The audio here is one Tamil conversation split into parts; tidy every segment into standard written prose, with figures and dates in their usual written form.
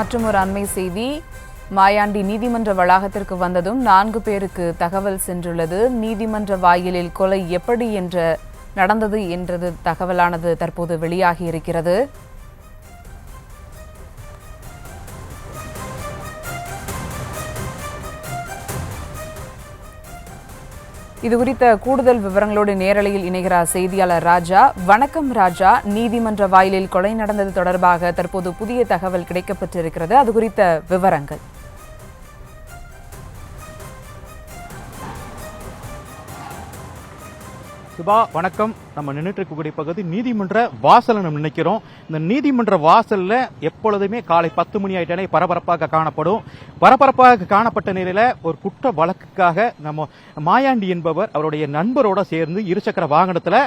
மற்றும் ஒரு அண்மை செய்தி, மாயாண்டி நீதிமன்ற வளாகத்திற்கு வந்ததும் 4 பேருக்கு தகவல் சென்றுள்ளது. நீதிமன்ற வாயிலில் கொலை எப்படி நடந்தது என்றது தகவலானது தற்போது வெளியாகி இருக்கிறது. இது குறித்த கூடுதல் விவரங்களோடு நேரலையில் இணைகிறார் செய்தியாளர் ராஜா. வணக்கம் ராஜா. நீதிமன்ற வாயிலில் கொலை நடந்தது தொடர்பாக தற்போது புதிய தகவல் கிடைக்கப்பட்டிருக்கிறது. அது குறித்த விவரங்கள். சுபா வணக்கம். நம்ம நின்றுட்டு இருக்கக்கூடிய பகுதி நீதிமன்ற வாசல் நம்ம நினைக்கிறோம். இந்த நீதிமன்ற வாசல்ல எப்பொழுதுமே காலை 10 மணி ஆயிட்டாலே பரபரப்பாக காணப்படும். பரபரப்பாக காணப்பட்ட நிலையில ஒரு குற்ற வழக்குக்காக நம்ம மாயாண்டி என்பவர் அவருடைய நண்பரோட சேர்ந்து இருசக்கர வாகனத்துல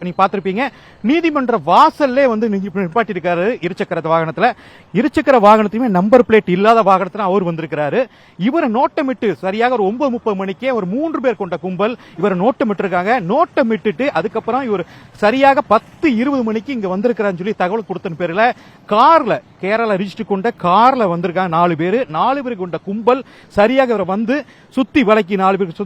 நீ பார்த்திருப்பீங்க, நீதிமன்ற வாசல்லே வந்து நிப்பாட்டி இருக்காரு. இருசக்கர வாகனத்தையுமே நம்பர் பிளேட் இல்லாத வாகனத்துல அவர் வந்திருக்கிறாரு. இவரை நோட்டமிட்டு சரியாக ஒரு 9:30 மணிக்கே ஒரு 3 பேர் கொண்ட கும்பல் இவரை நோட்டமிட்டு இருக்காங்க. நோட்டமிட்டு அதுக்கப்புறம் இவர் சரியாக 10:20 மணிக்கு இங்க வந்திருக்கிறான்னு சொல்லி தகவல் கொடுத்த பேர்ல கார்ல கேரளா ரிஜிஸ்டர் கொண்ட கார்ல வந்திருக்காங்க 4 பேர். 4 பேர் கொண்ட கும்பல் சரியாக இவரை வந்து சுத்தி வளைக்கி 4 பேர்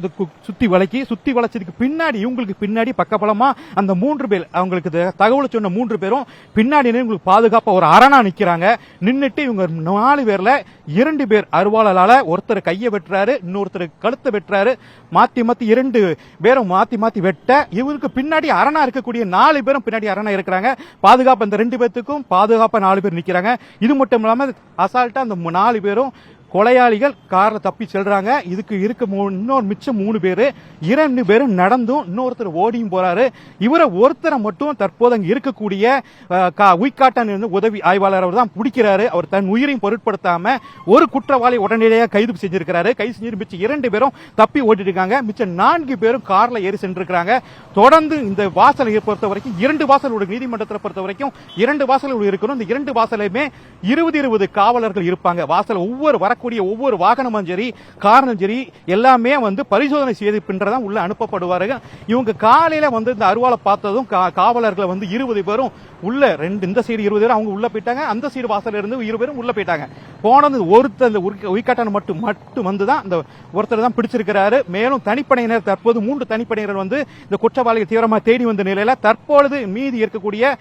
சுத்தி வளைச்சதுக்கு பின்னாடி இவங்களுக்கு பின்னாடி பக்கபலமா அந்த 3 பேர் அவங்களுக்கு தகவல் சொன்ன 3 பேரும் பின்னாடி உங்களுக்கு பாதுகாப்பா ஒரு அரணா நிக்கிறாங்க. நின்னுட்டு இவங்க 4 பேர்ல 2 பேர் அருவாளால ஒருத்தர் கையை வெட்டுறாரு, இன்னொருத்தர் கழுத்தை வெட்டுறாரு. மாத்தி 2 பேரும் மாத்தி வெட்ட இவருக்கு பின்னாடி அரணா இருக்கக்கூடிய 4 பேரும் பின்னாடி அரணா இருக்கிறாங்க. பாதுகாப்பு அந்த 2 பேத்துக்கும் பாதுகாப்பா 4 பேர் நிக்கிறாங்க. இது மட்டும் இல்லாம அசால்ட்டா அந்த 4 பேரும் கொலையாளிகள் கார்ல தப்பி செல்றாங்க. இதுக்கு இன்னொரு மிச்சம் 3 பேரு, 2 பேரும் நடந்தும் இன்னொருத்தர் ஓடியும் போறாரு. இவரை ஒருத்தரை மட்டும் தற்போது அங்க இருக்கக்கூடிய உய்காட்டான் உதவி ஆய்வாளர் அவர் தான் பிடிக்கிறாரு. அவர் தன் உயிரையும் பொருட்படுத்தாம ஒரு குற்றவாளி உடனடியாக கைது செஞ்சிருக்கிறாரு. கைது செஞ்சு மிச்சம் 2 பேரும் தப்பி ஓடிட்டு இருக்காங்க. மிச்சம் 4 பேரும் கார்ல ஏறி சென்றிருக்கிறாங்க. தொடர்ந்து இந்த வாசலை பொறுத்த வரைக்கும் 2 வாசல் நீதிமன்றத்தை பொறுத்த வரைக்கும் 2 வாசல் இருக்கணும். இந்த 2 வாசலையுமே 20 காவலர்கள் இருப்பாங்க. வாசல் ஒவ்வொரு வாகனமும் சரி காரணம் சரி எல்லாமே வந்து பரிசோதனை செய்து பின்றதான் உள்ள அனுப்பப்படுவார்கள். இவங்க காலையில வந்து இந்த அருவாளை பார்த்ததும் காவலர்கள் வந்து 20 பேரும் உள்ள இந்த சைடு 20 பேரும் அவங்க உள்ள போயிட்டாங்க. அந்த சைடு வாசல்ல இருந்து 20 பேரும் உள்ள போயிட்டாங்க. போனது ஒருத்தர் இந்த உய்காட்டான் மட்டும் வந்துதான் இந்த ஒருத்தர் தான் பிடிச்சிருக்கிறாரு. மேலும் தனிப்படையினர் தற்போது 3 தனிப்படையினர் வந்து இந்த குற்றவாளிகள் தீவிரமாக தேடி வந்த நிலையில தற்பொழுது மீதி இருக்கக்கூடிய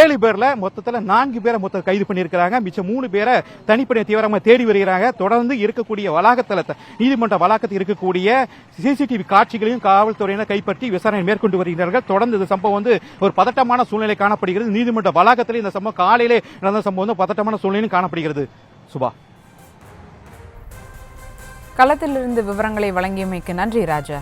7 பேர்ல மொத்தத்துல 4 பேரை கைது பண்ணியிருக்கிறாங்க. மிச்சம் 3 பேரை தனிப்படை தீவிரமாக தேடி வருகிறாங்க. தொடர்ந்து இருக்கக்கூடிய நீதிமன்ற வளாகத்தில் இருக்கக்கூடிய சிசிடிவி காட்சிகளையும் காவல்துறையினர் கைப்பற்றி விசாரணை மேற்கொண்டு வருகிறார்கள். தொடர்ந்து இந்த சம்பவம் வந்து ஒரு பதட்டமான சூழ்நிலை காணப்படுகிறது. நீதிமன்ற வளாகத்தில் இந்த சம்பவம் காலையிலே நடந்த சம்பவம் பதட்டமான சூழ்நிலையும் காணப்படுகிறது. சுபா, களத்திலிருந்து விவரங்களை வழங்கியமைக்கு நன்றி ராஜா.